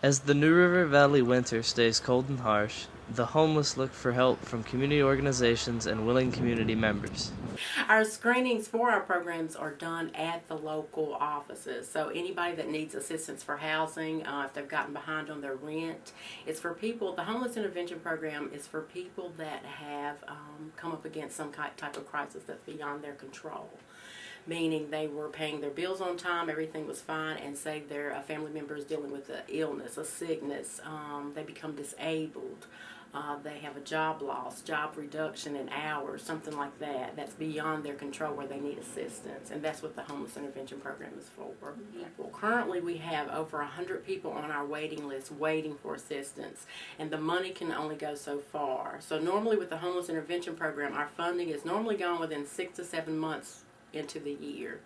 As the New River Valley winter stays cold and harsh, the homeless look for help from community organizations and willing community members. Our screenings for our programs are done at the local offices. So anybody that needs assistance for housing, if they've gotten behind on their rent, it's for people. The homeless intervention program is for people that have come up against some type of crisis that's beyond their control. Meaning they were paying their bills on time, everything was fine, and say their family member is dealing with an illness, a sickness, they become disabled. They have a job loss, job reduction in hours, something like that. That's beyond their control where they need assistance, and that's what the homeless intervention program is for. Well, currently we have over 100 people on our waiting list waiting for assistance, and the money can only go so far. So normally with the homeless intervention program, our funding is normally gone within 6 to 7 months into the year.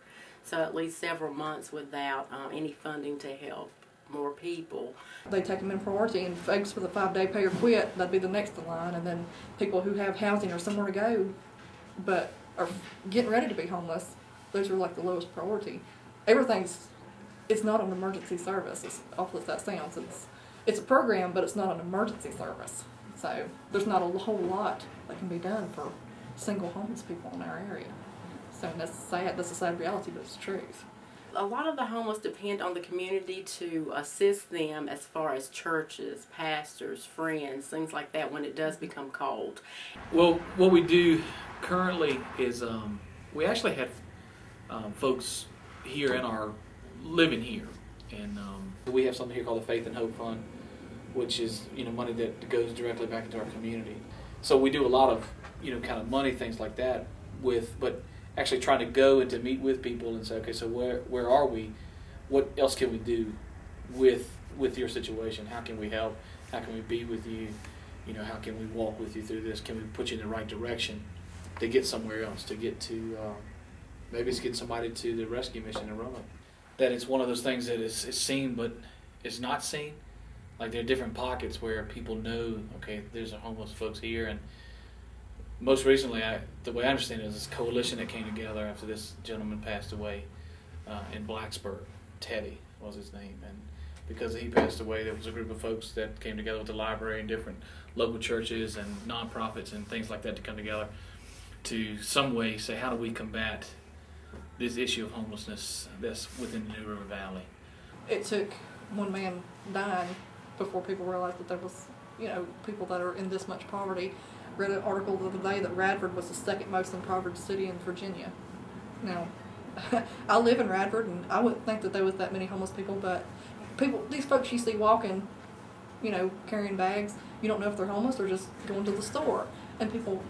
So at least several months without any funding to help more people. They take them in priority, and folks with a 5-day pay or quit, that'd be the next in line, and then people who have housing or somewhere to go but are getting ready to be homeless, those are like the lowest priority. It's not an emergency service, as awful as that sounds. It's a program, but it's not an emergency service. So there's not a whole lot that can be done for single homeless people in our area. So that's sad, that's a sad reality, but it's the truth. A lot of the homeless depend on the community to assist them as far as churches, pastors, friends, things like that when it does become cold. Well, what we do currently is we actually have folks here in our living here, and we have something here called the Faith and Hope Fund, which is money that goes directly back into our community. So we do a lot of kind of money things like that but actually trying to go and to meet with people and say, okay, so where are we? What else can we do with your situation? How can we help? How can we be with you? How can we walk with you through this? Can we put you in the right direction to get somewhere else, to get to maybe it's getting somebody to the rescue mission in Roanoke. That it's one of those things that is seen but is not seen. Like there are different pockets where people know, okay, there's a homeless folks here, and most recently, the way I understand it is this coalition that came together after this gentleman passed away in Blacksburg. Teddy was his name, and because he passed away, there was a group of folks that came together with the library and different local churches and nonprofits and things like that to come together to some way say, how do we combat this issue of homelessness that's within the New River Valley? It took one man dying before people realized that there was, people that are in this much poverty. Read an article the other day that Radford was the second most impoverished city in Virginia. Now, I live in Radford, and I wouldn't think that there was that many homeless people, but these folks you see walking, carrying bags, you don't know if they're homeless or just going to the store. And people,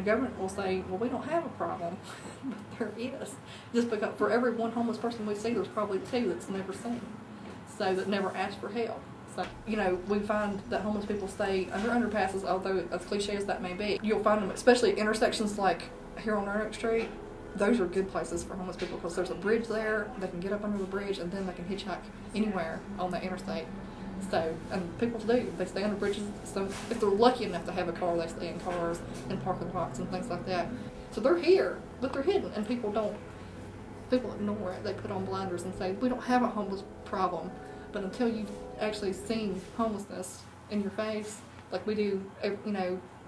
government will say, well, we don't have a problem, but there is. Just because for every one homeless person we see, there's probably two that's never seen, so that never asked for help. So, we find that homeless people stay under underpasses, although as cliche as that may be. You'll find them, especially at intersections like here on Roanoke Street. Those are good places for homeless people because there's a bridge there. They can get up under the bridge, and then they can hitchhike anywhere on that interstate. So, and people do. They stay under bridges. So if they're lucky enough to have a car, they stay in cars and parking lots and things like that. So they're here, but they're hidden, and people ignore it. They put on blinders and say, we don't have a homeless problem. But until you've actually seen homelessness in your face, like we do,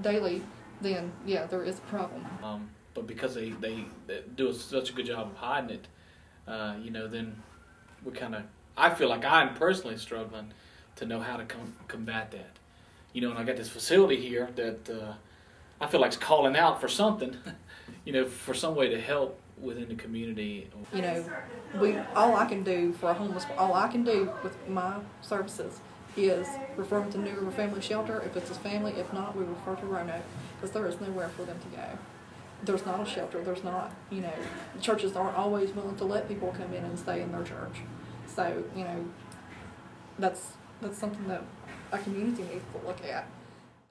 daily, then yeah, there is a problem. But because they do such a good job of hiding it, then we I feel like I'm personally struggling to know how to combat that. And I got this facility here that I feel like it's calling out for something, for some way to help within the community. All I can do with my services is refer them to New River Family Shelter if it's a family. If not, we refer to Roanoke because there is nowhere for them to go. There's not a shelter. There's not, churches aren't always willing to let people come in and stay in their church. So, that's something that our community needs to look at.